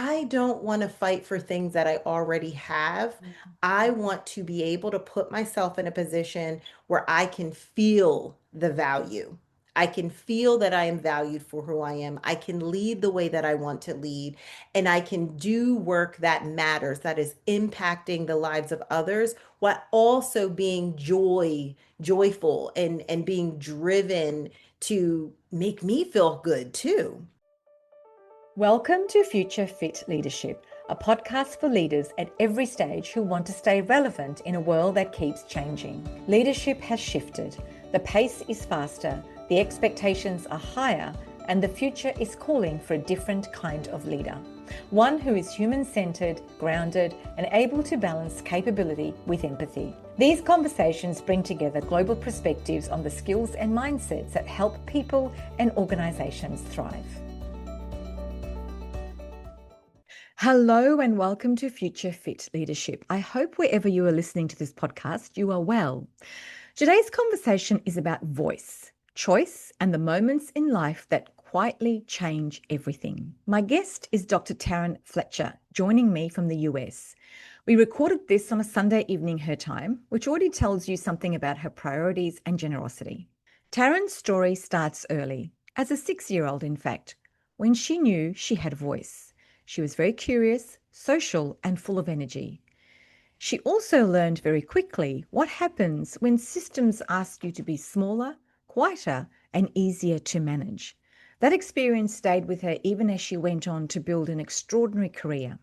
I don't want to fight for things that I already have. I want to be able to put myself in a position where I can feel the value. I can feel that I am valued for who I am. I can lead the way that I want to lead, and I can do work that matters, that is impacting the lives of others, while also being joyful and being driven to make me feel good too. Welcome to Future Fit Leadership, a podcast for leaders at every stage who want to stay relevant in a world that keeps changing. Leadership has shifted, the pace is faster, the expectations are higher, and the future is calling for a different kind of leader. One who is human-centered, grounded, and able to balance capability with empathy. These conversations bring together global perspectives on the skills and mindsets that help people and organizations thrive. Hello and welcome to Future Fit Leadership. I hope wherever you are listening to this podcast, you are well. Today's conversation is about voice, choice, and the moments in life that quietly change everything. My guest is Dr. Taryn Fletcher, joining me from the US. We recorded this on a Sunday evening her time, which already tells you something about her priorities and generosity. Taryn's story starts early, as a 6-year-old in fact, when she knew she had a voice. She was very curious, social, and full of energy. She also learned very quickly what happens when systems ask you to be smaller, quieter, and easier to manage. That experience stayed with her even as she went on to build an extraordinary career.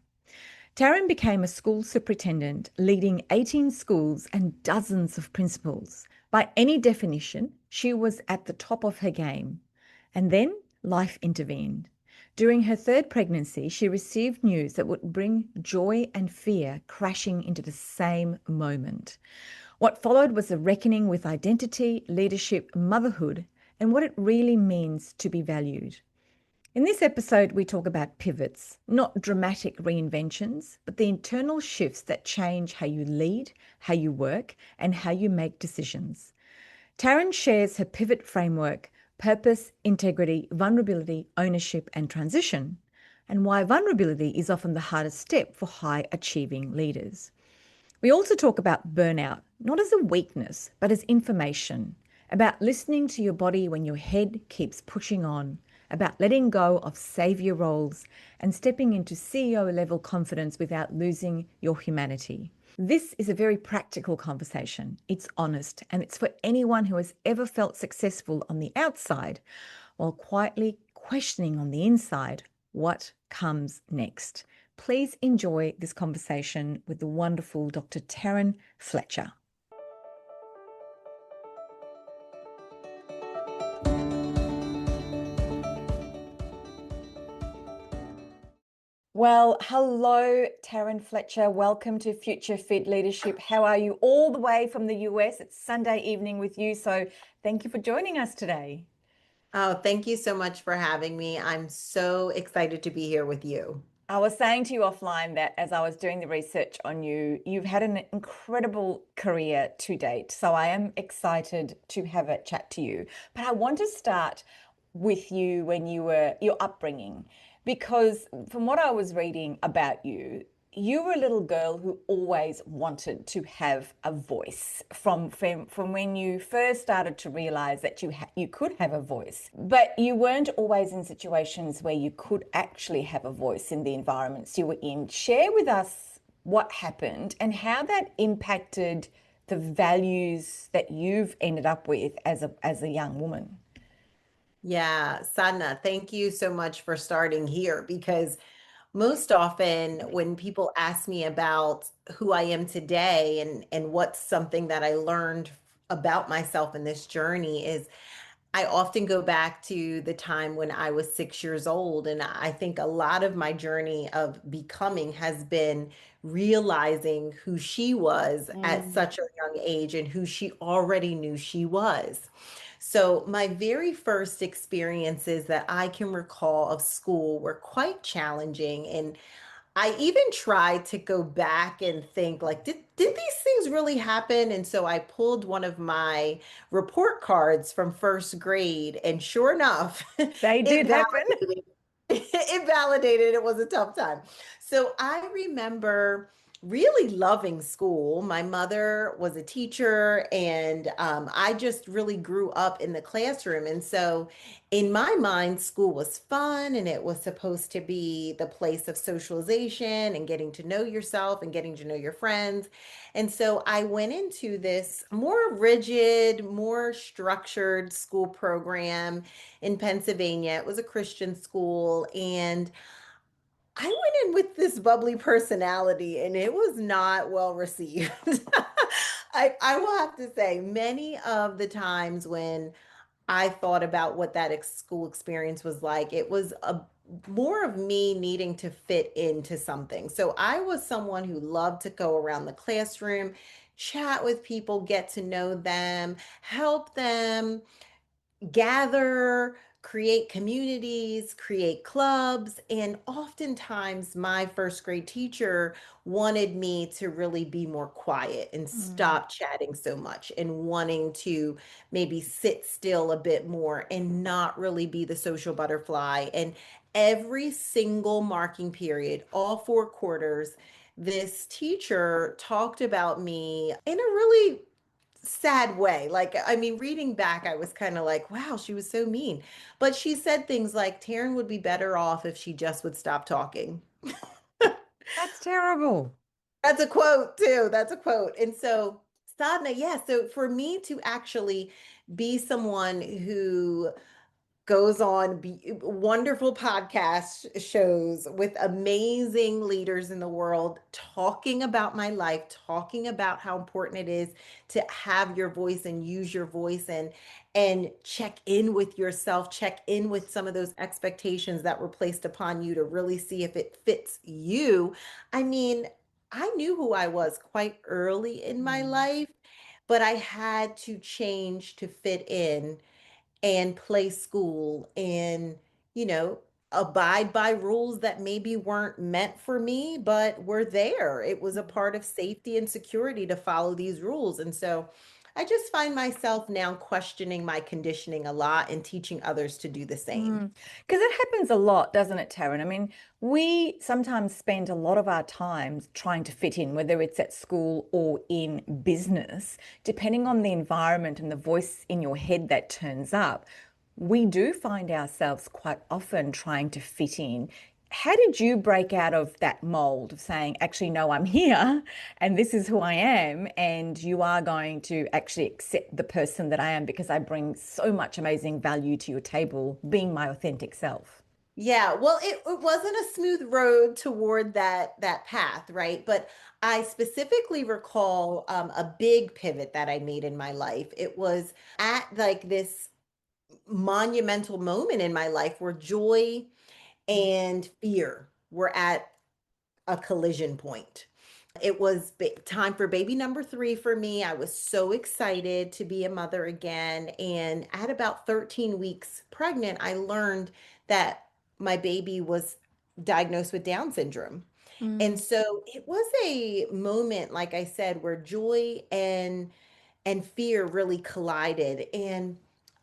Taryn became a school superintendent, leading 18 schools and dozens of principals. By any definition, she was at the top of her game. And then life intervened. During her third pregnancy, she received news that would bring joy and fear crashing into the same moment. What followed was a reckoning with identity, leadership, motherhood, and what it really means to be valued. In this episode, we talk about pivots, not dramatic reinventions, but the internal shifts that change how you lead, how you work, and how you make decisions. Taryn shares her pivot framework, purpose, integrity, vulnerability, ownership, and transition, and why vulnerability is often the hardest step for high-achieving leaders. We also talk about burnout, not as a weakness, but as information, about listening to your body when your head keeps pushing on, about letting go of savior roles and stepping into CEO-level confidence without losing your humanity. This is a very practical conversation. It's honest, and it's for anyone who has ever felt successful on the outside while quietly questioning on the inside what comes next. Please enjoy this conversation with the wonderful Dr. Taryn Fletcher. Well, hello, Taryn Fletcher. Welcome to Future Fit Leadership. How are you all the way from the US? It's Sunday evening with you, so thank you for joining us today. Oh, thank you so much for having me. I'm so excited to be here with you. I was saying to you offline that as I was doing the research on you, you've had an incredible career to date. So I am excited to have a chat to you. But I want to start with you when you were your upbringing, because from what I was reading about you, you were a little girl who always wanted to have a voice from when you first started to realize that you could have a voice, but you weren't always in situations where you could actually have a voice in the environments you were in. Share with us what happened and how that impacted the values that you've ended up with as a young woman. Yeah, Sadna, thank you so much for starting here because most often when people ask me about who I am today and what's something that I learned about myself in this journey is I often go back to the time when I was 6 years old. And I think a lot of my journey of becoming has been realizing who she was at such a young age and who she already knew she was. So, my very first experiences that I can recall of school were quite challenging. And I even tried to go back and think like, did these things really happen? And so I pulled one of my report cards from first grade, and sure enough, They it did happen. validated. it validated it was a tough time. So I remember really loving school. My mother was a teacher, and I just really grew up in the classroom. And so, in my mind, school was fun and it was supposed to be the place of socialization and getting to know yourself and getting to know your friends. And so, I went into this more rigid, more structured school program in Pennsylvania. It was a Christian school, and I went in with this bubbly personality and it was not well received. I will have to say, many of the times when I thought about what that school experience was like, it was a more of me needing to fit into something. So I was someone who loved to go around the classroom, chat with people, get to know them, help them gather, create communities, create clubs. And oftentimes, my first grade teacher wanted me to really be more quiet and Mm, stop chatting so much and wanting to maybe sit still a bit more and not really be the social butterfly. And every single marking period, all 4 quarters, this teacher talked about me in a really sad way. Like, I mean, reading back, I was kind of like, wow, she was so mean. But she said things like, Taryn would be better off if she just would stop talking. that's terrible. That's a quote, too. That's a quote. And so, Sadhana, yeah. So, for me to actually be someone who goes on wonderful podcast shows with amazing leaders in the world talking about my life, talking about how important it is to have your voice and use your voice and check in with yourself, check in with some of those expectations that were placed upon you to really see if it fits you. I mean, I knew who I was quite early in my Mm. life, but I had to change to fit in and play school and, you know, abide by rules that maybe weren't meant for me, but were there. It was a part of safety and security to follow these rules. And so I just find myself now questioning my conditioning a lot and teaching others to do the same. Because it happens a lot, doesn't it, Taryn? I mean, we sometimes spend a lot of our time trying to fit in, whether it's at school or in business, depending on the environment and the voice in your head that turns up. We do find ourselves quite often trying to fit in. How did you break out of that mold of saying, actually, no, I'm here and this is who I am, and you are going to actually accept the person that I am because I bring so much amazing value to your table, being my authentic self? Yeah, well, it wasn't a smooth road toward that path, right? But I specifically recall a big pivot that I made in my life. It was at like this monumental moment in my life where joy and fear were at a collision point. It was time for baby number 3 for me. I was so excited to be a mother again. And at about 13 weeks pregnant, I learned that my baby was diagnosed with Down syndrome. And Mm, so it was a moment, like I said, where joy and fear really collided. And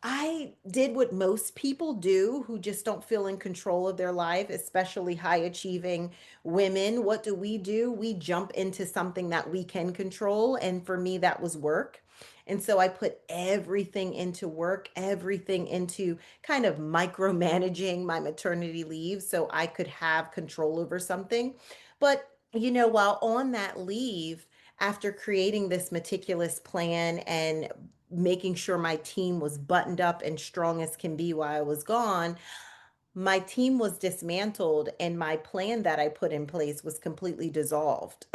I did what most people do who just don't feel in control of their life, especially high achieving women. What do? We jump into something that we can control. And for me, that was work. And so I put everything into work, everything into kind of micromanaging my maternity leave so I could have control over something. But, while on that leave, after creating this meticulous plan and making sure my team was buttoned up and strong as can be while I was gone, my team was dismantled and my plan that I put in place was completely dissolved.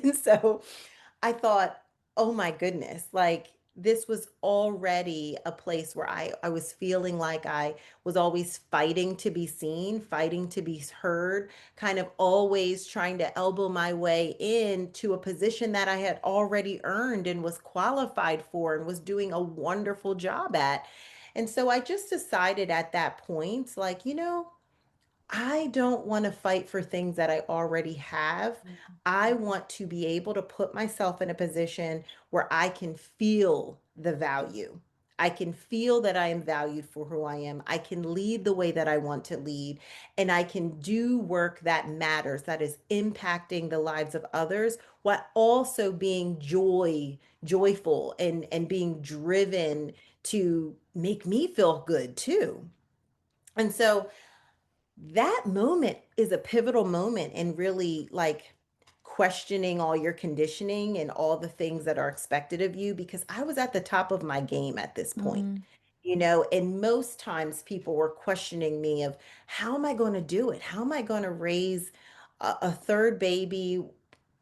And so I thought, oh my goodness, like this was already a place where I was feeling like I was always fighting to be seen, fighting to be heard, kind of always trying to elbow my way into a position that I had already earned and was qualified for and was doing a wonderful job at. And so I just decided at that point, like, I don't want to fight for things that I already have. I want to be able to put myself in a position where I can feel the value. I can feel that I am valued for who I am. I can lead the way that I want to lead, and I can do work that matters, that is impacting the lives of others, while also being joyful and being driven to make me feel good too. And so that moment is a pivotal moment in really like questioning all your conditioning and all the things that are expected of you, because I was at the top of my game at this point, Mm. and most times people were questioning me of how am I going to do it? How am I going to raise a third baby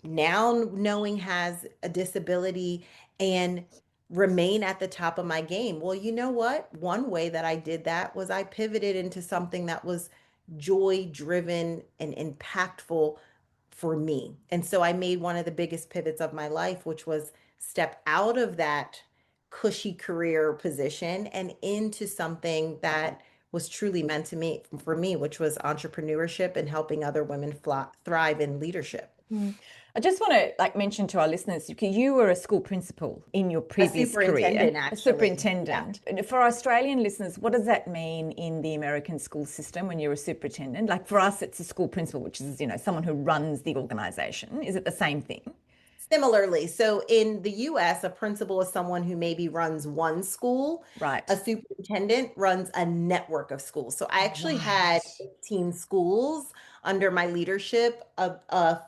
now knowing has a disability and remain at the top of my game? Well, you know what? One way that I did that was I pivoted into something that was joy driven and impactful for me. And so I made one of the biggest pivots of my life, which was step out of that cushy career position and into something that was truly meant to me for me, which was entrepreneurship and helping other women thrive in leadership. Mm. I just want to like mention to our listeners, because you were a school principal in your A previous career and superintendent, a actually. Yeah. superintendent. And for Australian listeners, what does that mean in the American school system when you're a superintendent? Like for us, it's a school principal, which is, someone who runs the organization. Is it the same thing? Similarly, so in the US, a principal is someone who maybe runs one school. A Right. superintendent runs a network of schools. So I actually had Right. 18 schools under my leadership, of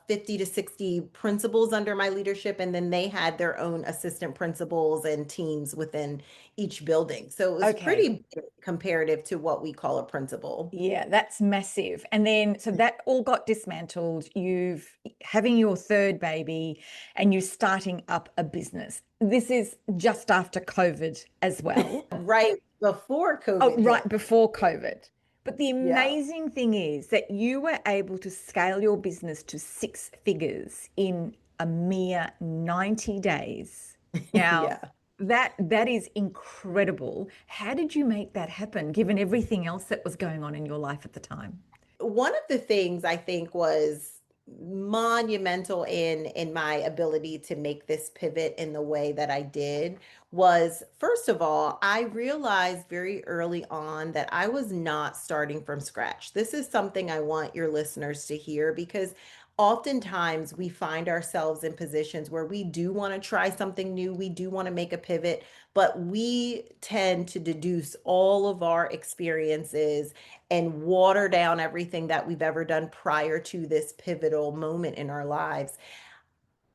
50 to 60 principals under my leadership, and then they had their own assistant principals and teams within each building. So it was Okay. pretty big comparative to what we call a principal. Yeah, that's massive. And then, so that all got dismantled. You've having your third baby and you're starting up a business. This is just after COVID as well. Right before Oh, COVID right hit. before COVID. But the Yeah. amazing thing is that you were able to scale your business to six figures in a mere 90 days. Now, Yeah. that is incredible. How did you make that happen, given everything else that was going on in your life at the time? One of the things I think was monumental in my ability to make this pivot in the way that I did was, first of all, I realized very early on that I was not starting from scratch. This is something I want your listeners to hear, because oftentimes we find ourselves in positions where we do want to try something new, we do want to make a pivot, but we tend to deduce all of our experiences and water down everything that we've ever done prior to this pivotal moment in our lives.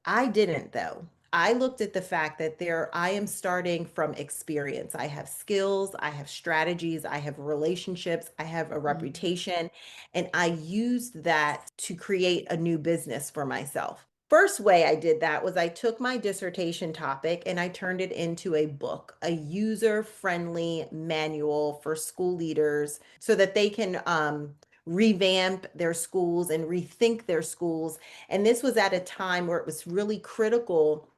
I didn't, though. I looked at the fact that I am starting from experience. I have skills, I have strategies, I have relationships, I have a Mm. reputation, and I used that to create a new business for myself. First way I did that was I took my dissertation topic and I turned it into a book, a user-friendly manual for school leaders so that they can revamp their schools and rethink their schools. And this was at a time where it was really critical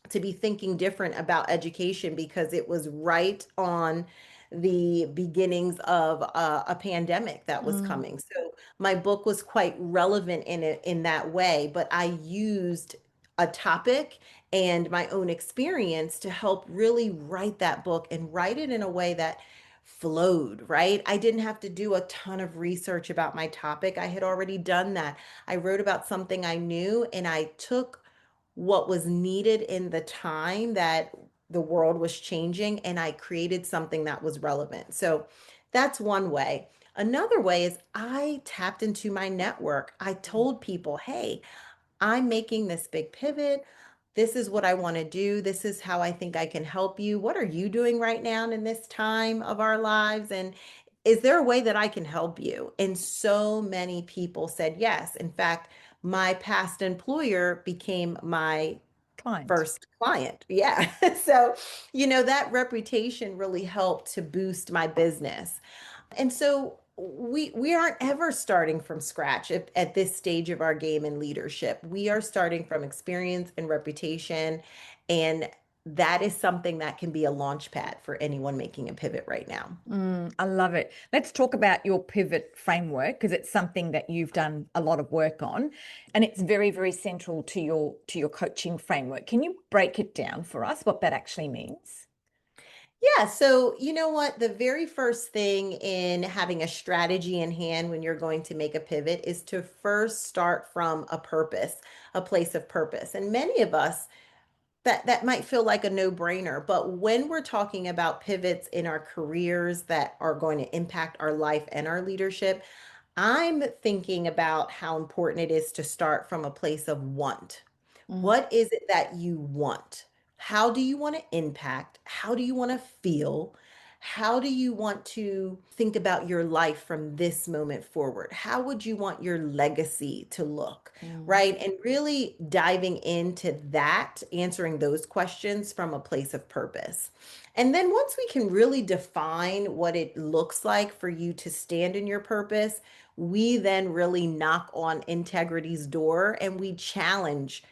to be thinking different about education, because it was right on the beginnings of a pandemic that was Mm. coming. So my book was quite relevant in it in that way, but I used a topic and my own experience to help really write that book and write it in a way that flowed, right? I didn't have to do a ton of research about my topic. I had already done that. I wrote about something I knew, and I took what was needed in the time that the world was changing, and I created something that was relevant. So that's one way. Another way is I tapped into my network. I told people, hey, I'm making this big pivot. This is what I want to do. This is how I think I can help you. What are you doing right now in this time of our lives? And is there a way that I can help you? And so many people said yes. In fact, my past employer became my Client. first client. Yeah. So, that reputation really helped to boost my business. And so we aren't ever starting from scratch at this stage of our game in leadership. We are starting from experience and reputation, and that is something that can be a launch pad for anyone making a pivot right now. I love it. Let's talk about your pivot framework, because it's something that you've done a lot of work on and it's very, very central to your coaching framework. Can you break it down for us what that actually means? Yeah, so you know what? The very first thing in having a strategy in hand when you're going to make a pivot is to first start from a purpose, a place of purpose. And many of us, that might feel like a no-brainer, but when we're talking about pivots in our careers that are going to impact our life and our leadership, I'm thinking about how important it is to start from a place of want. Mm, What is it that you want? How do you want to impact? How do you want to feel? How do you want to think about your life from this moment forward? How would you want your legacy to look? mm, Right? And really diving into that, answering those questions from a place of purpose. And then once we can really define what it looks like for you to stand in your purpose, we then really knock on integrity's door and we challenge,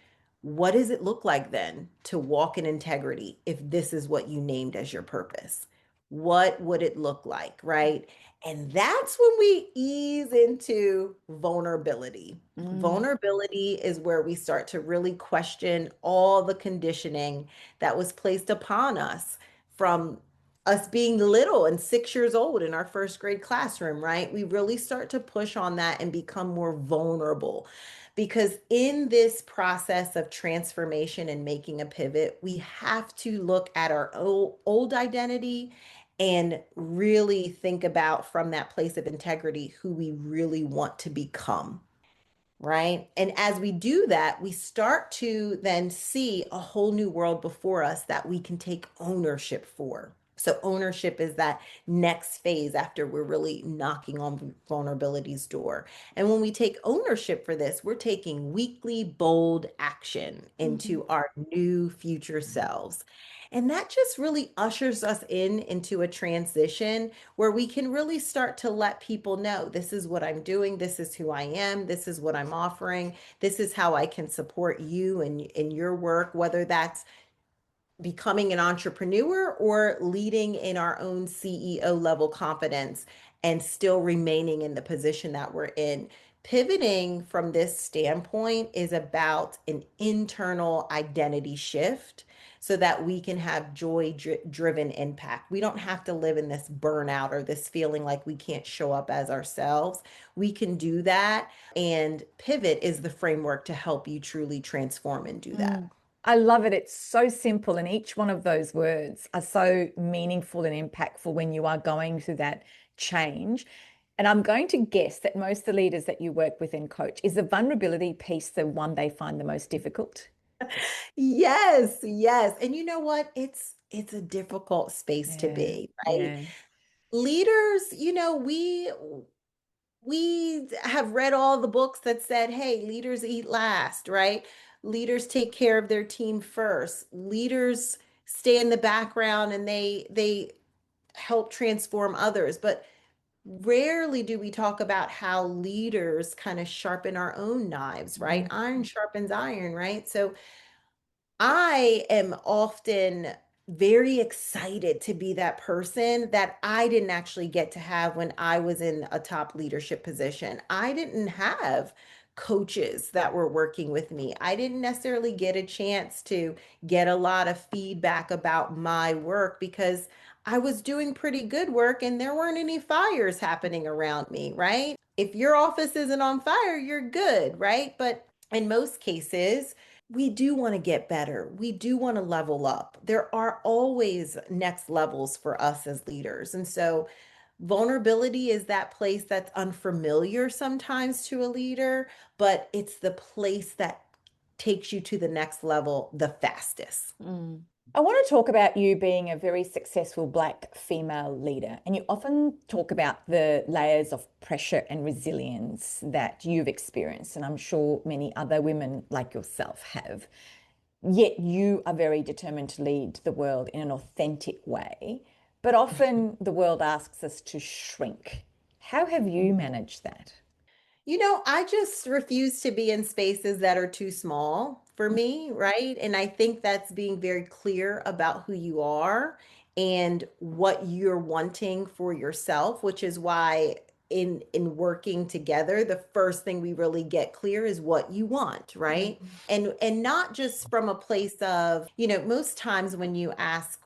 what does it look like then to walk in integrity if this is what you named as your purpose? What would it look like, right? And that's when we ease into vulnerability. mm, Vulnerability is where we start to really question all the conditioning that was placed upon us from us being little and 6 years old in our first grade classroom, right? We really start to push on that and become more vulnerable. Because in this process of transformation and making a pivot, we have to look at our old identity and really think about from that place of integrity who we really want to become. Right. And as we do that, we start to then see a whole new world before us that we can take ownership for. So, ownership is that next phase after we're really knocking on vulnerability's door. And when we take ownership for this, we're taking weekly, bold action mhm, into our new future selves. And that just really ushers us into a transition where we can really start to let people know, this is what I'm doing, this is who I am, this is what I'm offering, this is how I can support you in your work, whether that's becoming an entrepreneur or leading in our own CEO level confidence and still remaining in the position that we're in. Pivoting from this standpoint is about an internal identity shift so that we can have joy driven impact. We don't have to live in this burnout or this feeling like we can't show up as ourselves. We can do that. And pivot is the framework to help you truly transform and do that. mm. I love it. It's so simple, and each one of those words are so meaningful and impactful when you are going through that change. And I'm going to guess that most of the leaders that you work with and coach, is the vulnerability piece the one they find the most difficult? Yes, yes. And you know what? It's a difficult space to Yeah, be, right? yeah. Leaders, we have read all the books that said, hey, leaders eat last, right? Leaders take care of their team first. Leaders stay in the background and they help transform others. But rarely do we talk about how leaders kind of sharpen our own knives, right? Mm, Iron sharpens iron, right? So I am often very excited to be that person that I didn't actually get to have when I was in a top leadership position. I didn't have coaches that were working with me. I didn't necessarily get a chance to get a lot of feedback about my work because I was doing pretty good work and there weren't any fires happening around me, right? If your office isn't on fire, you're good, right? But in most cases, we do want to get better. We do want to level up. There are always next levels for us as leaders. And so vulnerability is that place that's unfamiliar sometimes to a leader, but it's the place that takes you to the next level the fastest. mm. I want to talk about you being a very successful Black female leader. And you often talk about the layers of pressure and resilience that you've experienced. And I'm sure many other women like yourself have. Yet you are very determined to lead the world in an authentic way. But often the world asks us to shrink. How have you managed that? I just refuse to be in spaces that are too small for me, right? And I think that's being very clear about who you are and what you're wanting for yourself, which is why in working together, the first thing we really get clear is what you want, Mm, right? And not just from a place of, most times when you ask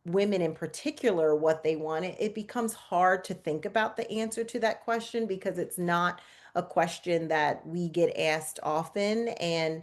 women in particular what they want, it becomes hard to think about the answer to that question because it's not a question that we get asked often. And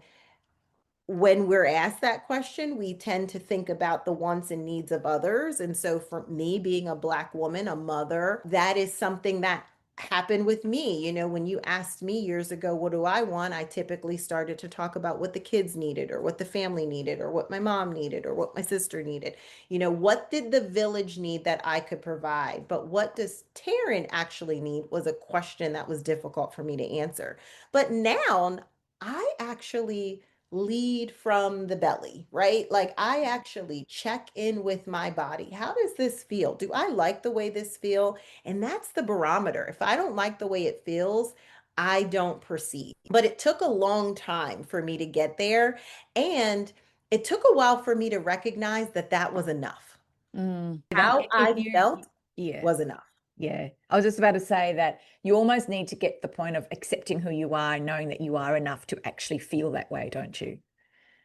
when we're asked that question, we tend to think about the wants and needs of others. And so, for me, being a Black woman, a mother, that is something that happened with me. You know, when you asked me years ago, what do I want? I typically started to talk about what the kids needed, or what the family needed, or what my mom needed, or what my sister needed. You know, what did the village need that I could provide? But what does Taryn actually need was a question that was difficult for me to answer. But now I actually lead from the belly, right? Like I actually check in with my body. How does this feel? Do I like the way this feel? And that's the barometer. If I don't like the way it feels, I don't proceed. But it took a long time for me to get there. And it took a while for me to recognize that that was enough. That How if I you, felt yeah, was enough. yeah. I was just about to say that you almost need to get the point of accepting who you are and knowing that you are enough to actually feel that way, don't you?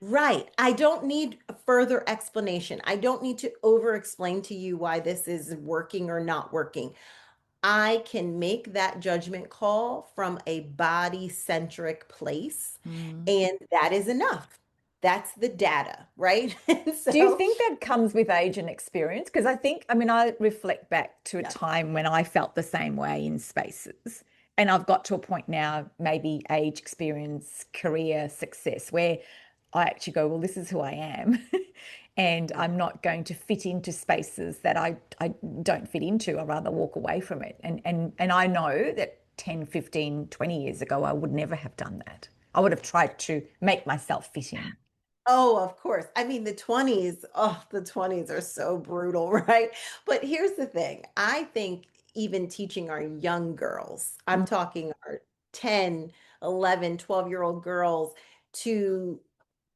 Right. I don't need a further explanation. I don't need to over explain to you why this is working or not working. I can make that judgment call from a body centric place, Mm. and that is enough. That's the data, right? And Do you so, think that comes with age and experience? Because I think, I mean, I reflect back to a yeah. time when I felt the same way in spaces. And I've got to a point now, maybe age, experience, career, success, where I actually go, well, this is who I am. And Yeah. I'm not going to fit into spaces that I don't fit into. I'd rather walk away from it. And I know that 10, 15, 20 years ago, I would never have done that. I would have tried to make myself fit in. Oh, of course. I mean, the 20s, oh, the 20s are so brutal, right? But here's the thing. I think even teaching our young girls, I'm talking our 10, 11, 12-year-old girls to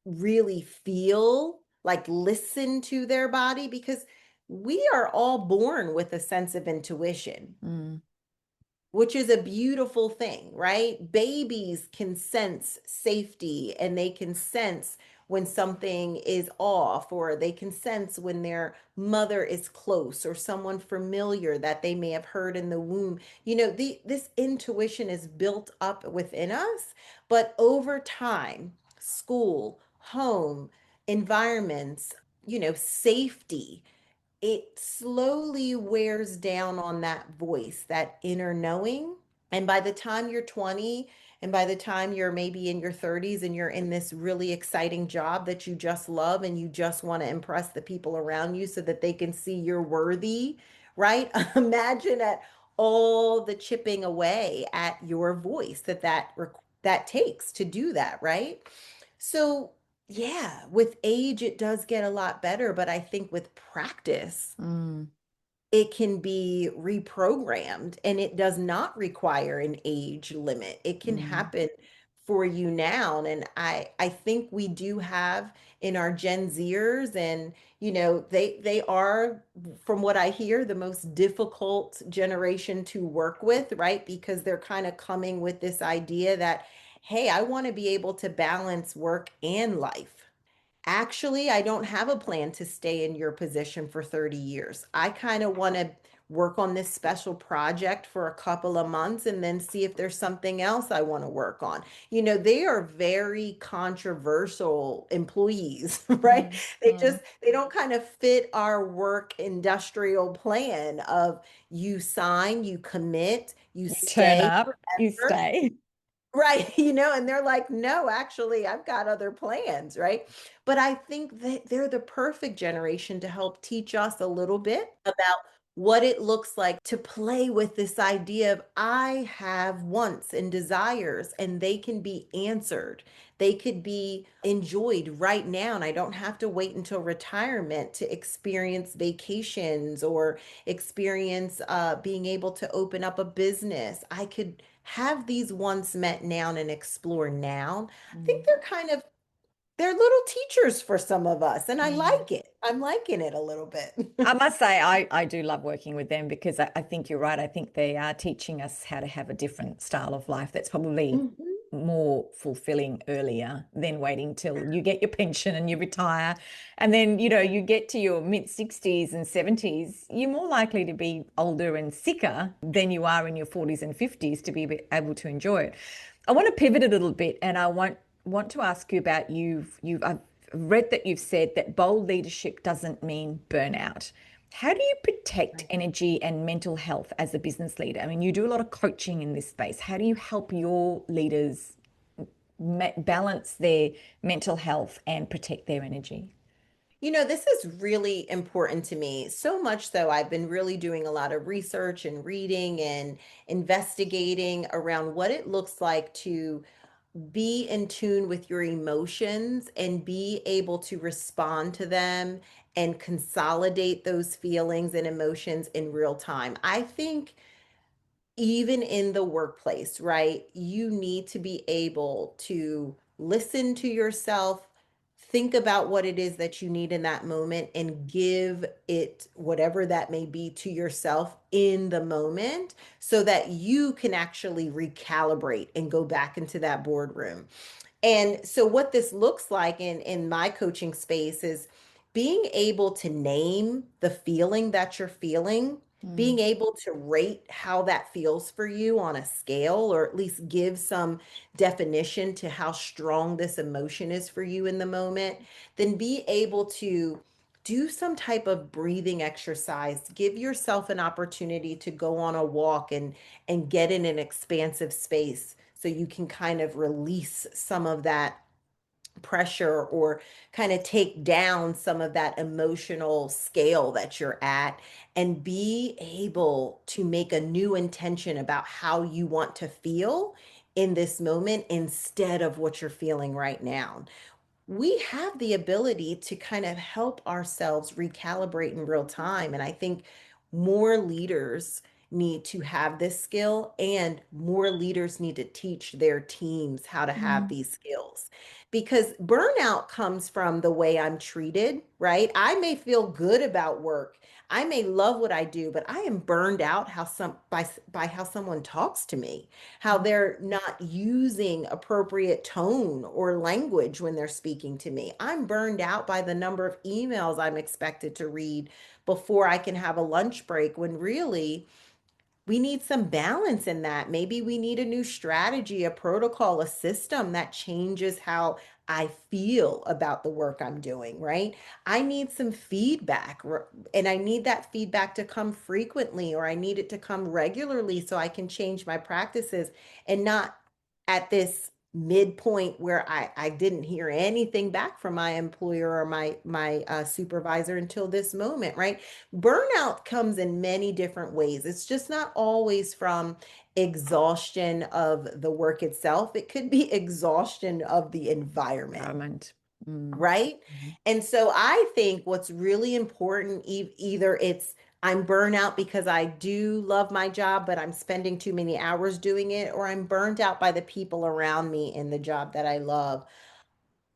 really feel, like listen to their body, because we are all born with a sense of intuition, Mm, which is a beautiful thing, right? Babies can sense safety and they can sense when something is off, or they can sense when their mother is close or someone familiar that they may have heard in the womb. You know, this intuition is built up within us, but over time, school, home, environments, you know, safety, it slowly wears down on that voice, that inner knowing. And by the time you're 20, and by the time you're maybe in your 30s and you're in this really exciting job that you just love and you just want to impress the people around you so that they can see you're worthy, right? Imagine at all the chipping away at your voice that takes to do that, right? So yeah, with age, it does get a lot better, but I think with practice, mm, it can be reprogrammed and it does not require an age limit. It can mm. happen for you now. And I think we do have in our Gen Zers, and you know, they are, from what I hear, the most difficult generation to work with, right? Because they're kind of coming with this idea that, hey, I want to be able to balance work and life. Actually, I don't have a plan to stay in your position for 30 years. I kind of want to work on this special project for a couple of months and then see if there's something else I want to work on. You know, they are very controversial employees, right? Mm, They mm. just they don't kind of fit our work industrial plan of you sign, you commit, you You turn stay up, you forever. stay. Right, you know, and they're like, no, actually, I've got other plans, right? But I think that they're the perfect generation to help teach us a little bit about what it looks like to play with this idea of I have wants and desires, and they can be answered. They could be enjoyed right now, and I don't have to wait until retirement to experience vacations or experience being able to open up a business. I could have these wants met now and explore now. I think Mm, they're little teachers for some of us, and I mm. like it. I'm liking it a little I bit. must say, I do love working with them because I think you're right. I think they are teaching us how to have a different style of life that's probably Mhm. more fulfilling earlier than waiting till you get your pension and you retire. And then, you get to your mid 60s and 70s, you're more likely to be older and sicker than you are in your 40s and 50s to be able to enjoy it. I want to pivot a little bit, and I want to ask you about I've read that you've said that bold leadership doesn't mean burnout. How do you protect Right. energy and mental health as a business leader? I mean, you do a lot of coaching in this space. How do you help your leaders balance their mental health and protect their energy? This is really important to me. So much so, I've been really doing a lot of research and reading and investigating around what it looks like to be in tune with your emotions and be able to respond to them and consolidate those feelings and emotions in real time. I think even in the workplace, right? You need to be able to listen to yourself, think about what it is that you need in that moment, and give it whatever that may be to yourself in the moment so that you can actually recalibrate and go back into that boardroom. And so what this looks like in my coaching space is being able to name the feeling that you're feeling, being Mm, able to rate how that feels for you on a scale, or at least give some definition to how strong this emotion is for you in the moment, then be able to do some type of breathing exercise. Give yourself an opportunity to go on a walk and get in an expansive space so you can kind of release some of that pressure or kind of take down some of that emotional scale that you're at and be able to make a new intention about how you want to feel in this moment instead of what you're feeling right now. We have the ability to kind of help ourselves recalibrate in real time. And I think more leaders need to have this skill, and more leaders need to teach their teams how to have mm, these skills. Because burnout comes from the way I'm treated, right? I may feel good about work. I may love what I do, but I am burned out by how someone talks to me, how they're not using appropriate tone or language when they're speaking to me. I'm burned out by the number of emails I'm expected to read before I can have a lunch break, when really we need some balance in that. Maybe we need a new strategy, a protocol, a system that changes how I feel about the work I'm doing, right? I need some feedback, and I need that feedback to come frequently, or I need it to come regularly so I can change my practices and not at this midpoint where I didn't hear anything back from my employer or my supervisor until this moment, right? Burnout comes in many different ways. It's just not always from exhaustion of the work itself. It could be exhaustion of the environment, environment. Mm, right? mhm. And so I think what's really important, either it's I'm burnout because I do love my job, but I'm spending too many hours doing it, or I'm burned out by the people around me in the job that I love.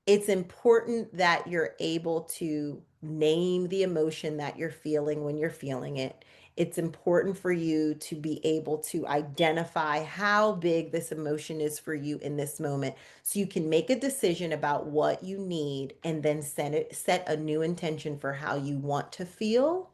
It's important that you're able to name the emotion that you're feeling when you're feeling it. It's important for you to be able to identify how big this emotion is for you in this moment so you can make a decision about what you need, and then set a new intention for how you want to feel,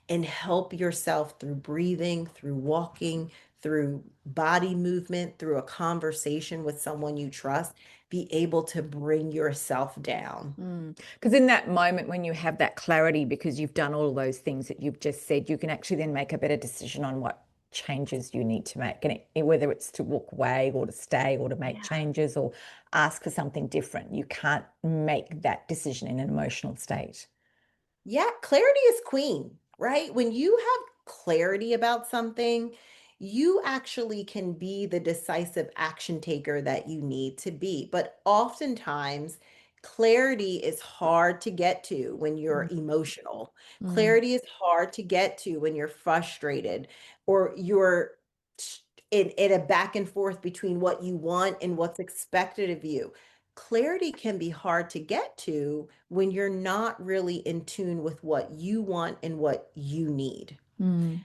and help yourself through breathing, through walking, through body movement, through a conversation with someone you trust, be able to bring yourself down. Because in that moment, when you have that clarity, because you've done all those things that you've just said, you can actually then make a better decision on what changes you need to make, and whether it's to walk away or to stay or to make Yeah. changes or ask for something different. You can't make that decision in an emotional state. Yeah, clarity is queen, right? When you have clarity about something, you actually can be the decisive action taker that you need to be. But oftentimes, clarity is hard to get to when you're Mm, emotional. mm, Clarity is hard to get to when you're frustrated, or you're in a back and forth between what you want and what's expected of you. Clarity can be hard to get to when you're not really in tune with what you want and what you need. mm,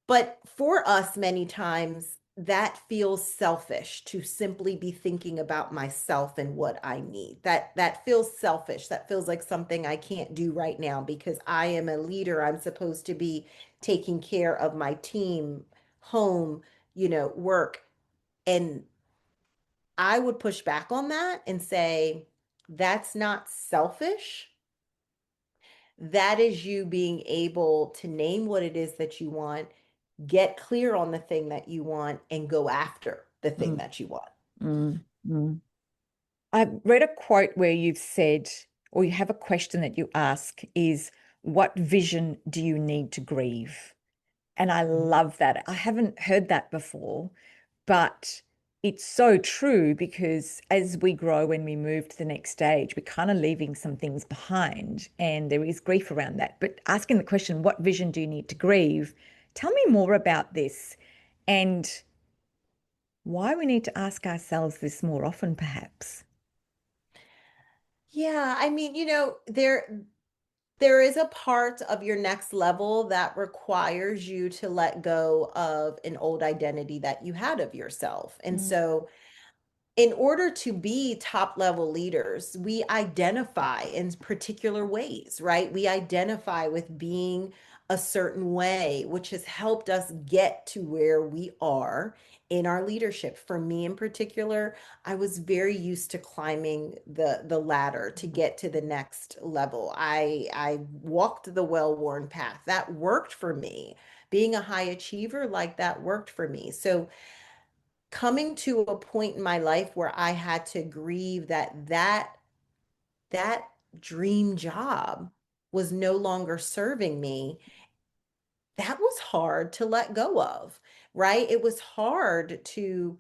But for us, many times, that feels selfish to simply be thinking about myself and what I need. That feels selfish. That feels like something I can't do right now because I am a leader. I'm supposed to be taking care of my team, home, work. And I would push back on that and say, that's not selfish. That is you being able to name what it is that you want, get clear on the thing that you want, and go after the thing Mm, that you want. mm, mm. I read a quote where you've said, or you have a question that you ask is, what vision do you need to grieve? And I love that. I haven't heard that before, but it's so true because as we grow and we move to the next stage, we're kind of leaving some things behind, and there is grief around that. But asking the question, what vision do you need to grieve? Tell me more about this and why we need to ask ourselves this more often, perhaps. Yeah, I mean, there is a part of your next level that requires you to let go of an old identity that you had of yourself. And Mm, so in order to be top level leaders, we identify in particular ways, right? We identify with being a certain way, which has helped us get to where we are in our leadership. For me in particular, I was very used to climbing the ladder to get to the next level. I walked the well-worn path. That worked for me. Being a high achiever like that worked for me. So coming to a point in my life where I had to grieve that dream job was no longer serving me, that was hard to let go of, right? It was hard to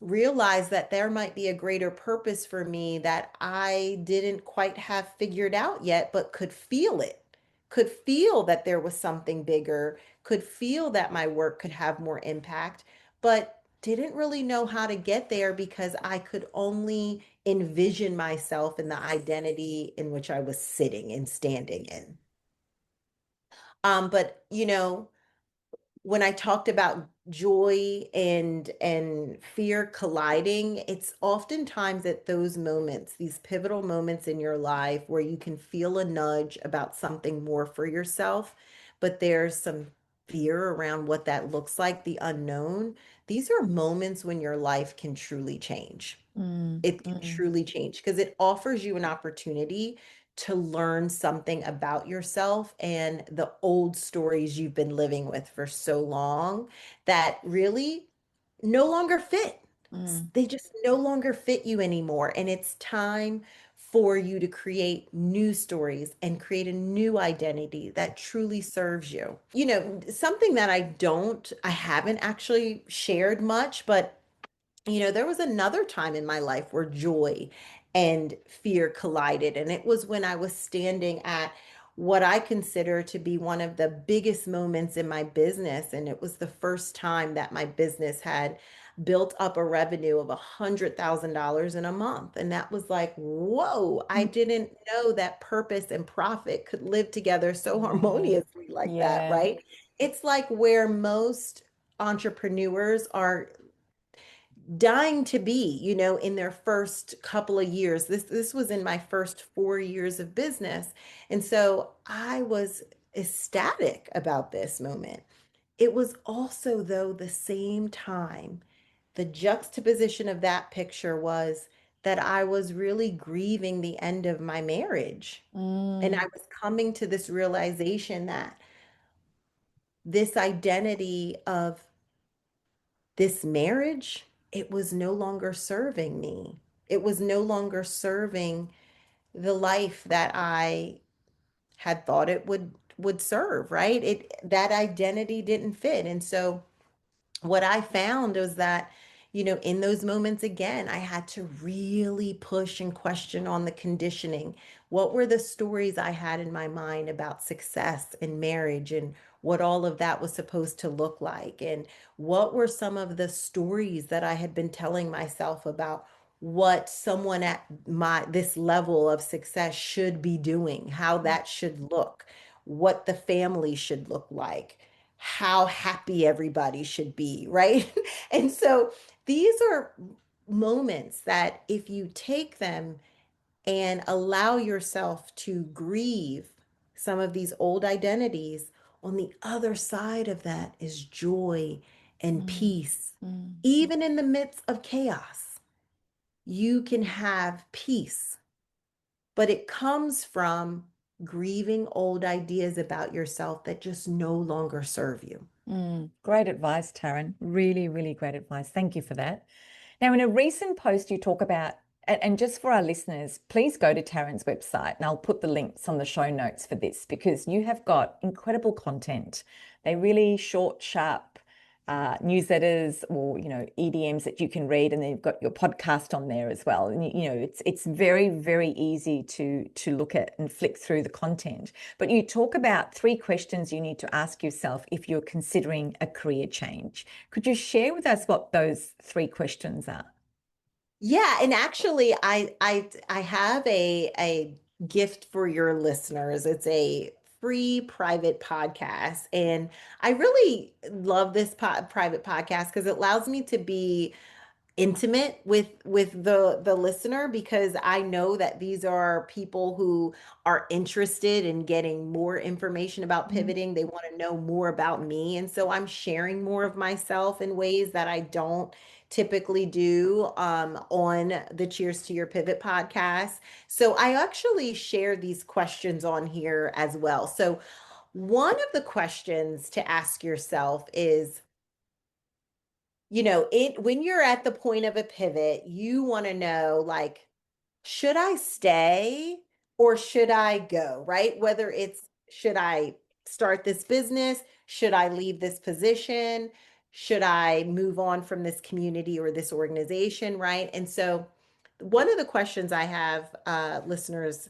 realize that there might be a greater purpose for me that I didn't quite have figured out yet, but could feel it, could feel that there was something bigger, could feel that my work could have more impact, but didn't really know how to get there because I could only envision myself in the identity in which I was sitting and standing in. But when I talked about joy and fear colliding, it's oftentimes at those moments, these pivotal moments in your life where you can feel a nudge about something more for yourself, but there's some fear around what that looks like, the unknown. These are moments when your life can truly change. mm, It can mm, truly change because it offers you an opportunity to learn something about yourself and the old stories you've been living with for so long that really no longer fit. mm, They just no longer fit you anymore. And it's time for you to create new stories and create a new identity that truly serves you. Something that I haven't actually shared much, but there was another time in my life where joy and fear collided. And it was when I was standing at what I consider to be one of the biggest moments in my business. And it was the first time that my business had built up a revenue of $100,000 in a month. And that was like, whoa, I mm. didn't know that purpose and profit could live together so Yeah, harmoniously like that, yeah. right? It's like where most entrepreneurs are dying to be, in their first couple of years. This was in my first 4 years of business. And so I was ecstatic about this moment. It was also, though, the same time, the juxtaposition of that picture was that I was really grieving the end of my marriage. And Mm, I was coming to this realization that this identity of this marriage, it was no longer serving me. It was no longer serving the life that I had thought it would serve, right? That identity didn't fit. And so what I found was that, in those moments again, I had to really push and question on the conditioning. What were the stories I had in my mind about success and marriage and what all of that was supposed to look like? And what were some of the stories that I had been telling myself about what someone at this level of success should be doing, how that should look, what the family should look like, how happy everybody should be, right? And so these are moments that if you take them and allow yourself to grieve some of these old identities, on the other side of that is joy and Mm, peace. mm, Even in the midst of chaos, you can have peace, but it comes from grieving old ideas about yourself that just no longer serve you. Great advice, Taryn. Really, really great advice. Thank you for that. Now, in a recent post, you talk about, and just for our listeners, please go to Taryn's website, and I'll put the links on the show notes for this because you have got incredible content. They're really short, sharp newsletters or EDMs that you can read, and then you've got your podcast on there as well. And it's very, very easy to look at and flick through the content. But you talk about 3 questions you need to ask yourself if you're considering a career change. Could you share with us what those 3 questions are? Yeah, and actually I have a gift for your listeners. It's a free private podcast, and I really love this private podcast because it allows me to be intimate with the listener, because I know that these are people who are interested in getting more information about Mm, pivoting. They want to know more about me, and so I'm sharing more of myself in ways that I don't typically do on the Cheers to Your Pivot podcast. So I actually share these questions on here as well. So one of the questions to ask yourself is, it when you're at the point of a pivot, you want to know, like, should I stay or should I go, right? Whether it's, should I start this business? Should I leave this position? Should I move on from this community or this organization, right? And so one of the questions I have listeners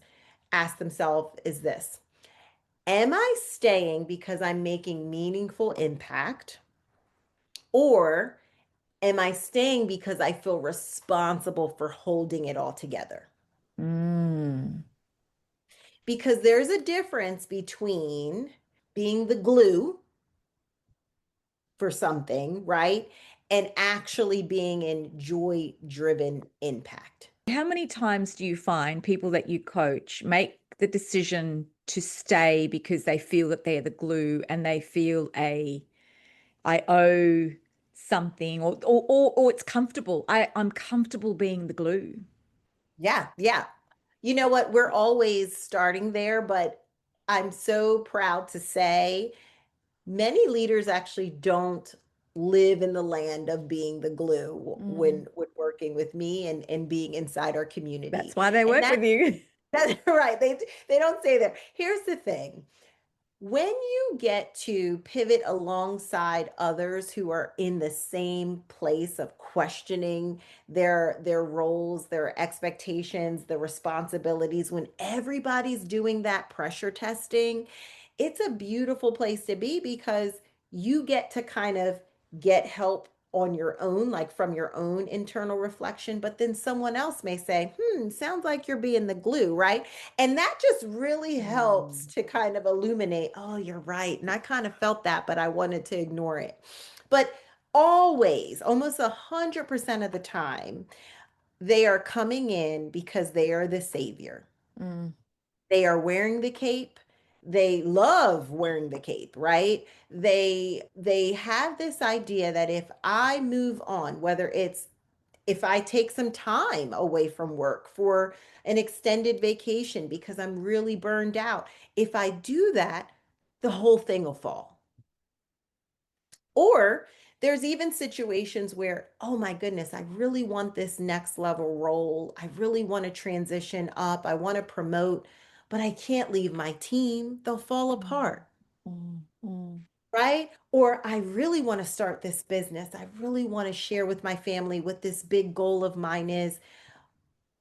ask themselves is this: am I staying because I'm making meaningful impact, or am I staying because I feel responsible for holding it all together? mm, Because there's a difference between being the glue for something, right? And actually being in joy driven impact. How many times do you find people that you coach make the decision to stay because they feel that they're the glue and they feel I owe something or it's comfortable. I'm comfortable being the glue. Yeah, yeah. You know what? We're always starting there, but I'm so proud to say many leaders actually don't live in the land of being the glue Mm, when working with me and being inside our that's community. why they And work with you. that's right. They don't say that. Here's the thing. When you get to pivot alongside others who are in the same place of questioning their roles, their expectations, their responsibilities, when everybody's doing that pressure testing, it's a beautiful place to be, because you get to kind of get help on your own, like from your own internal reflection, but then someone else may say, sounds like you're being the glue, right? And that just really helps Mm, to kind of illuminate, oh, you're right. And I kind of felt that, but I wanted to ignore it. But always, almost 100% of the time, they are coming in because they are the savior. mm, They are wearing the cape. They love wearing the cape, right? They have this idea that if I move on, whether it's, if I take some time away from work for an extended vacation because I'm really burned out, if I do that, the whole thing will fall. Or there's even situations where, oh my goodness, I really want this next level role. I really want to transition up. I want to promote, but I can't leave my team. They'll fall mm, apart, mm, right? Or I really want to start this business. I really want to share with my family what this big goal of mine is.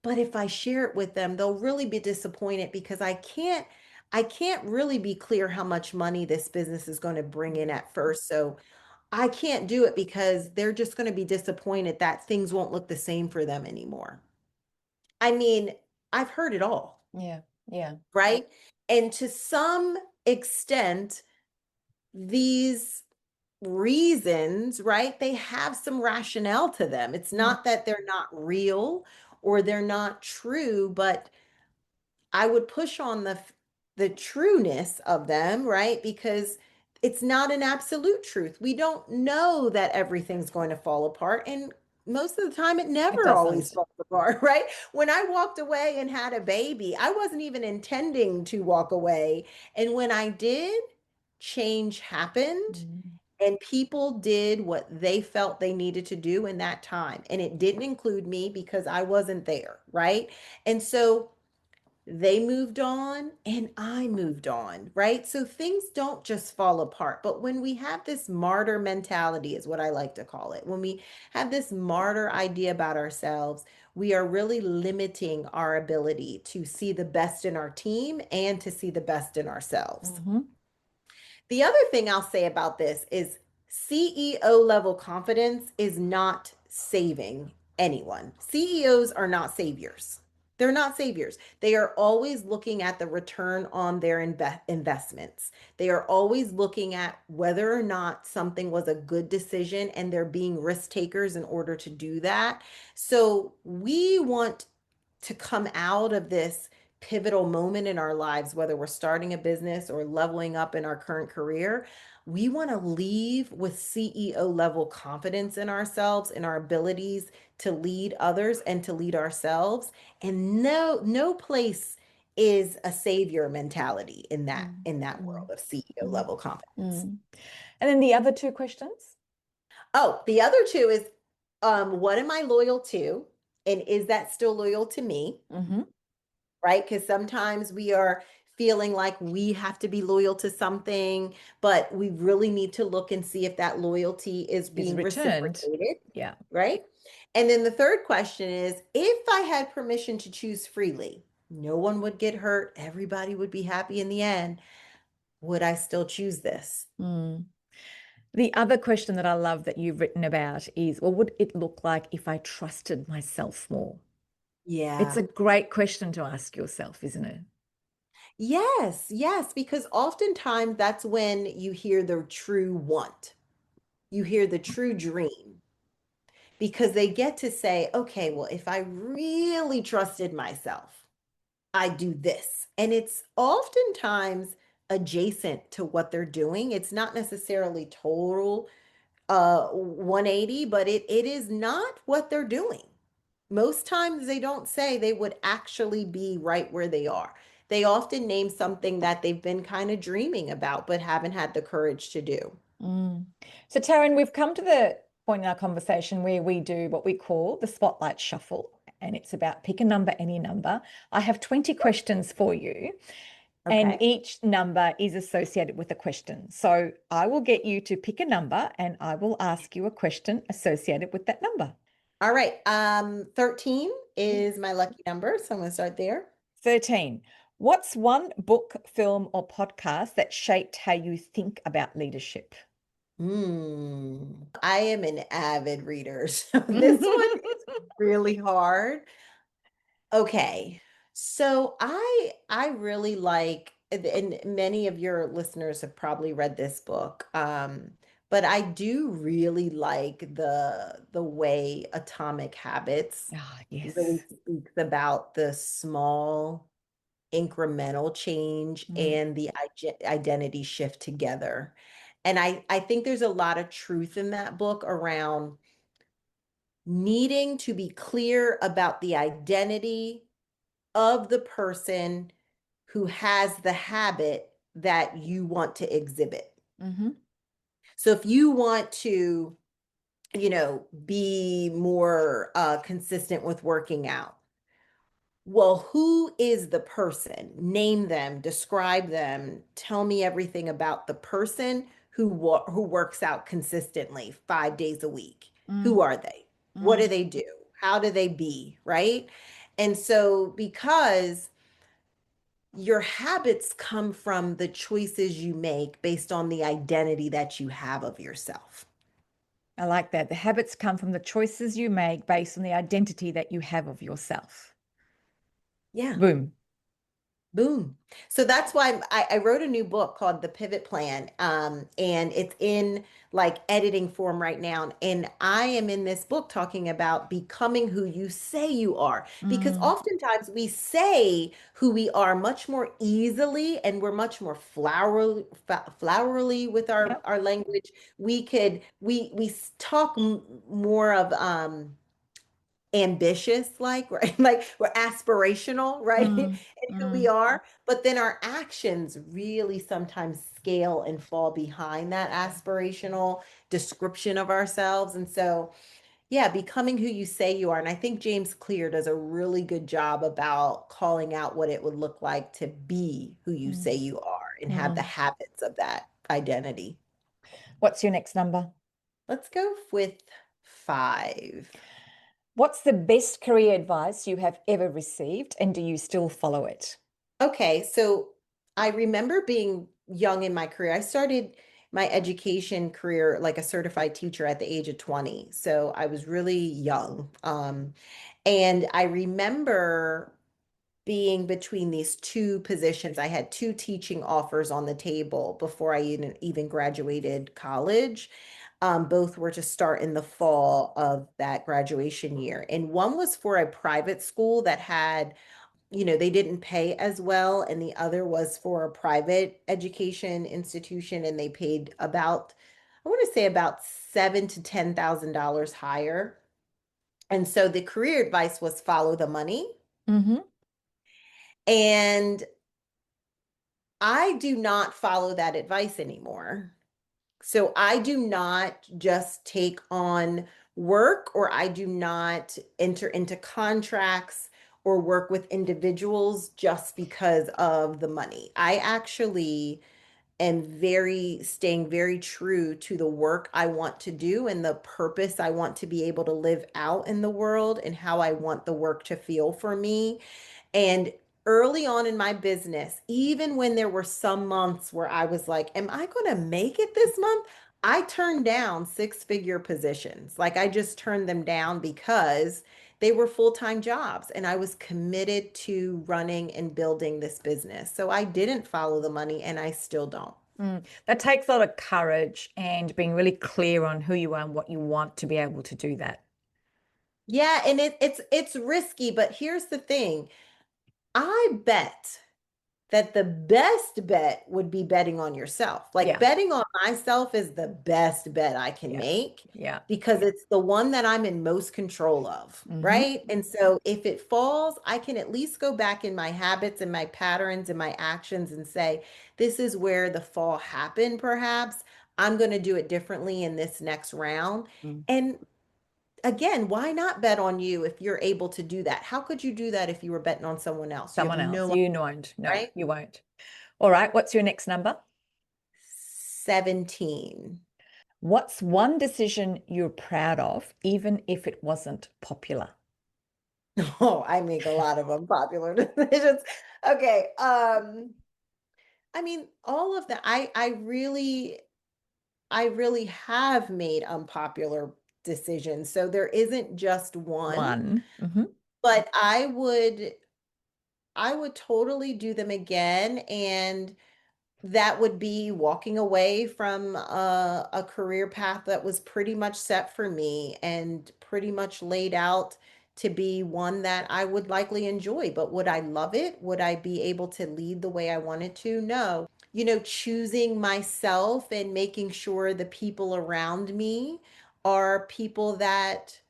But if I share it with them, they'll really be disappointed because I can't really be clear how much money this business is going to bring in mm, at first. So I can't do it because they're just going to be disappointed that things won't look the same for them anymore. I mean, I've heard it all, yeah, yeah. right? And to some extent, these reasons, right, they have some rationale to them. It's Mm. not that they're not real or they're not true, but I would push on the trueness of them, right? Because it's not an absolute truth. We don't know that everything's going to fall apart, and most of the time it It never always doesn't. falls apart, right? When I walked away and had a baby, I wasn't even intending to walk away, and when I did, change happened. Mm. And people did what they felt they needed to do in that time. And it didn't include me because I wasn't there, right? And so they moved on and I moved on, right? So things don't just fall apart. But when we have this martyr mentality, is what I like to call it, when we have this martyr idea about ourselves, we are really limiting our ability to see the best in our team and to see the best in ourselves. Mm-hmm. The other thing I'll say about this is CEO level confidence is not saving anyone. CEOs are not saviors. They're not saviors. They are always looking at the return on their investments. They are always looking at whether or not something was a good decision, and they're being risk takers in order to do that. So we want to come out of this pivotal moment in our lives, whether we're starting a business or leveling up in our current career. We want to leave with CEO level confidence in ourselves, in our abilities to lead others and to lead ourselves. And no place is a savior mentality in that Mm. in that Mm. world of CEO Mm. level confidence. Mm. And then the other two questions. Oh, the other two is what am I loyal to? And is that still loyal to me? Mm-hmm. Right? Because sometimes we are feeling like we have to be loyal to something, but we really need to look and see if that loyalty is Is being returned. reciprocated, Yeah. right? And then the third question is, if I had permission to choose freely, no one would get hurt, everybody would be happy in the end, would I still choose this? Mm. The other question that I love that you've written about is, what would it look like if I trusted myself more? It's Yeah. a great question to ask yourself, isn't it? Yes, yes, because oftentimes that's when you hear the true want. You hear the true dream, because they get to say, okay, well, if I really trusted myself, I do this. And it's oftentimes adjacent to what they're doing. It's not necessarily total 180, but it is not what they're doing. Most times they don't say they would actually be right where they are. They often name something that they've been kind of dreaming about, but haven't had the courage to do. Mm. So, Taryn, we've come to the point in our conversation where we do what we call the spotlight shuffle, and it's about pick a number, any number. I have 20 questions for you, and Okay. each number is associated with a question. So, I will get you to pick a number, and I will ask you a question associated with that number. All right. 13 is my lucky number, so I'm going to start there. 13. What's one book, film, or podcast that shaped how you think about leadership? I am an avid reader, so this one is really hard. Okay. So I really like, and many of your listeners have probably read this book. But I do really like the way Atomic Habits Ah, really yes. speaks about the small incremental change Mm. and the identity shift together. And I think there's a lot of truth in that book around needing to be clear about the identity of the person who has the habit that you want to exhibit. Mm-hmm. So if you want to, be more consistent with working out, well, who is the person? Name them, describe them, tell me everything about the person who works out consistently 5 days a week. Who Mm. are they? What do Mm. they do? How do they be, right? And so because your habits come from the choices you make based on the identity that you have of yourself. I like that. The habits come from the choices you make based on the identity that you have of yourself. Yeah. Boom. Boom. So that's why I wrote a new book called The Pivot Plan. And it's in like editing form right now. And I am in this book talking about becoming who you say you are. Because Mm, oftentimes we say who we are much more easily and we're much more flowery with yeah. our language. We talk more of ambitious like right like we're aspirational right in Mm, who we mm, are, but then our actions really sometimes scale and fall behind that aspirational description of ourselves. And so yeah, becoming who you say you are. And I think James Clear does a really good job about calling out what it would look like to be who you mm, say you are and have the mm. habits of that identity. What's your next number? Let's go with 5. What's the best career advice you have ever received, and do you still follow it? Okay, so I remember being young in my career. I started my education career like a certified teacher at the age of 20. So I was really young. And I remember being between these two positions. I had two teaching offers on the table before I even graduated college. Both were to start in the fall of that graduation year. And one was for a private school that had, they didn't pay as well. And the other was for a private education institution, and they paid about, I want to say about seven to $10,000 higher. And so the career advice was follow the money. Mm-hmm. And I do not follow that advice anymore. So I do not just take on work, or I do not enter into contracts or work with individuals just because of the money. I actually am staying very true to the work I want to do and the purpose I want to be able to live out in the world and how I want the work to feel for me. And early on in my business, even when there were some months where I was like, am I going to make it this month? I turned down six-figure positions. Like I just turned them down because they were full-time jobs and I was committed to running and building this business. So I didn't follow the money and I still don't. Mm. That takes a lot of courage and being really clear on who you are and what you want to be able to do that. Yeah, and it's risky, but here's the thing. I bet that the best bet would be betting on yourself. Like Yeah, betting on myself is the best bet I can yeah, make yeah. because it's the one that I'm in most control of, Mm-hmm. right? And so if it falls, I can at least go back in my habits and my patterns and my actions and say, this is where the fall happened, perhaps. I'm going to do it differently in this next round. Mm. And again, why not bet on you if you're able to do that? How could you do that if you were betting on someone else? You have Someone else. no, You won't. No, right? you won't. All right. What's your next number? 17. What's one decision you're proud of, even if it wasn't popular? Oh, I make a lot of unpopular decisions. Okay. I mean, all of that. I really have made unpopular decisions. So there isn't just one, One. Mm-hmm. but I would totally do them again. And that would be walking away from a career path that was pretty much set for me and pretty much laid out to be one that I would likely enjoy. But would I love it? Would I be able to lead the way I wanted to? No. Choosing myself and making sure the people around me are people that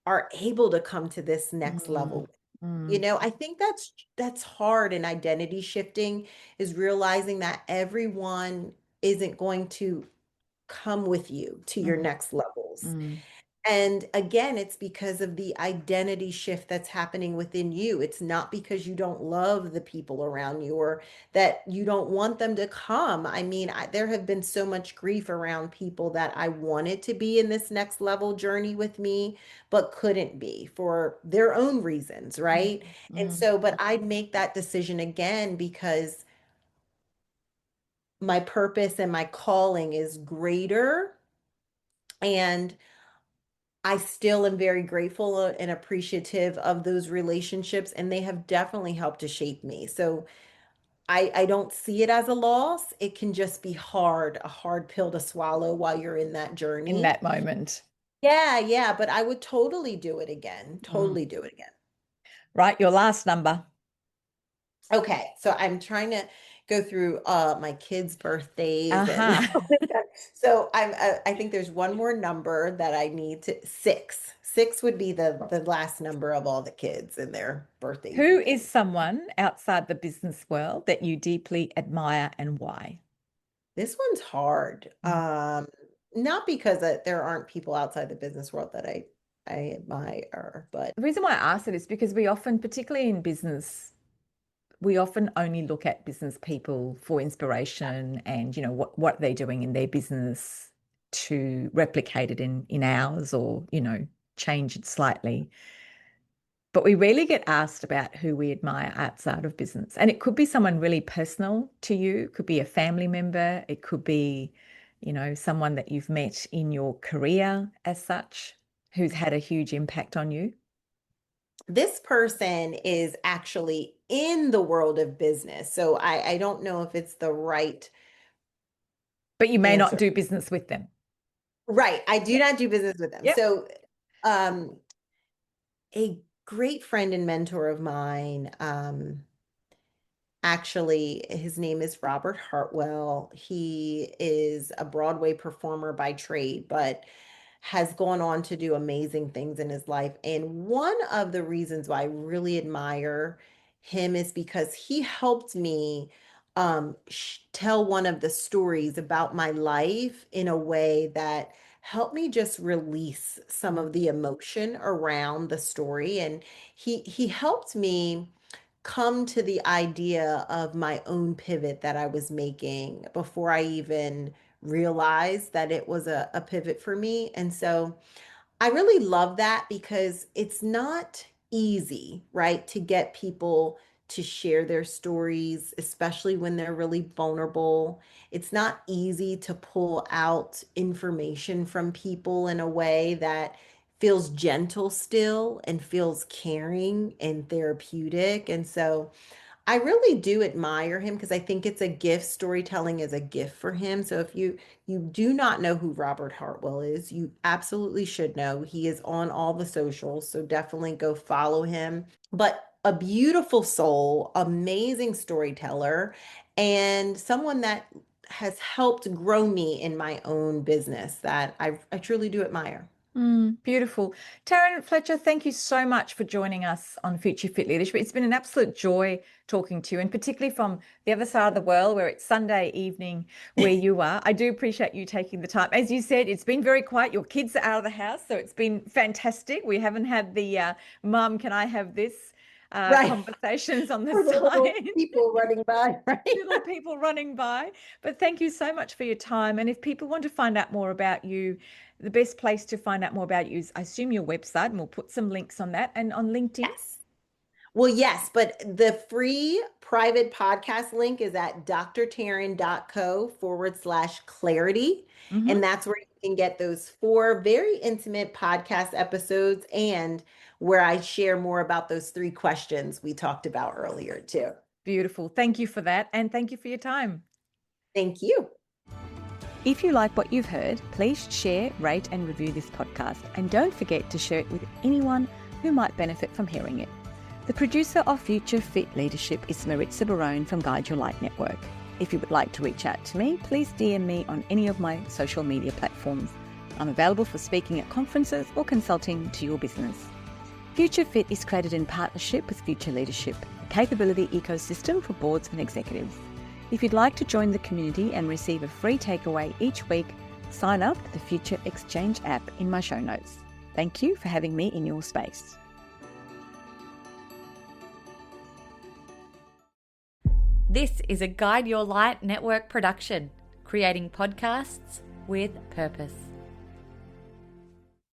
are able to come to this next Mm, level. mm, I think that's hard in identity shifting, is realizing that everyone isn't going to come with you to your mm, next levels. mm, And again, it's because of the identity shift that's happening within you. It's not because you don't love the people around you or that you don't want them to come. I mean, there have been so much grief around people that I wanted to be in this next level journey with me, but couldn't be for their own reasons, mm, right? And mm, so, but I'd make that decision again because my purpose and my calling is greater. And I still am very grateful and appreciative of those relationships, and they have definitely helped to shape me. So I don't see it as a loss. It can just be hard, a hard pill to swallow while you're in that in journey. that moment. Yeah, yeah, but I would totally do it again. Mm. Totally do it again. Right, your last number. Okay, so I'm trying to go through my kids' birthdays and Uh-huh. so I think there's one more number that I need to six. Six would be the last number of all the kids and their birthdays Who and is things. someone outside the business world that you deeply admire and why? This one's hard. Mm. Not because there aren't people outside the business world that I admire, but The reason why I ask it is because we often, particularly in business, we often only look at business people for inspiration and, what they're doing in their business to replicate it in ours or, change it slightly. But we rarely get asked about who we admire outside of business. And it could be someone really personal to you, it could be a family member, it could be, someone that you've met in your career as such, who's had a huge impact on you. this person is actually in the world of business. So I don't know if it's the right But you may not answer. do business with them. Right. I do Yep. not do business with them. Yep. So um a great friend and mentor of mine, actually, his name is Robert Hartwell. He is a Broadway performer by trade, but has gone on to do amazing things in his life. And one of the reasons why I really admire him is because he helped me tell one of the stories about my life in a way that helped me just release some of the emotion around the story. And he helped me come to the idea of my own pivot that I was making before I even realized that it was a pivot for me. And so I really love that because it's not easy, right, to get people to share their stories, especially when they're really vulnerable. It's not easy to pull out information from people in a way that feels gentle still and feels caring and therapeutic. And so I really do admire him because I think it's a gift. Storytelling is a gift for him. So if you do not know who Robert Hartwell is, you absolutely should know. He is on all the socials, so definitely go follow him. But a beautiful soul, amazing storyteller, and someone that has helped grow me in my own business that I truly do admire. Beautiful. Taryn Fletcher, thank you so much for joining us on Future Fit Leadership. It's been an absolute joy talking to you, and particularly from the other side of the world where it's Sunday evening where you are. I do appreciate you taking the time. As you said, it's been very quiet. Your kids are out of the house, so it's been fantastic. We haven't had the mum, can I have this Right. conversations on the For the little side. people running by, right? Little people running by. But thank you so much for your time. And if people want to find out more about you, the best place to find out more about you is, I assume, your website, and we'll put some links on that and on LinkedIn. Yes. Well, yes, but the free private podcast link is at drtaryn.co/clarity. Mm-hmm. And that's where you can get those four very intimate podcast episodes and where I share more about those three questions we talked about earlier, too. Beautiful. Thank you for that. And thank you for your time. Thank you. If you like what you've heard, please share, rate, and review this podcast. And don't forget to share it with anyone who might benefit from hearing it. The producer of Future Fit Leadership is Maritza Barone from Guide Your Light Network. If you would like to reach out to me, please DM me on any of my social media platforms. I'm available for speaking at conferences or consulting to your business. Future Fit is created in partnership with Future Leadership, a capability ecosystem for boards and executives. If you'd like to join the community and receive a free takeaway each week, sign up to the Future Exchange app in my show notes. Thank you for having me in your space. This is a Guide Your Light Network production, creating podcasts with purpose.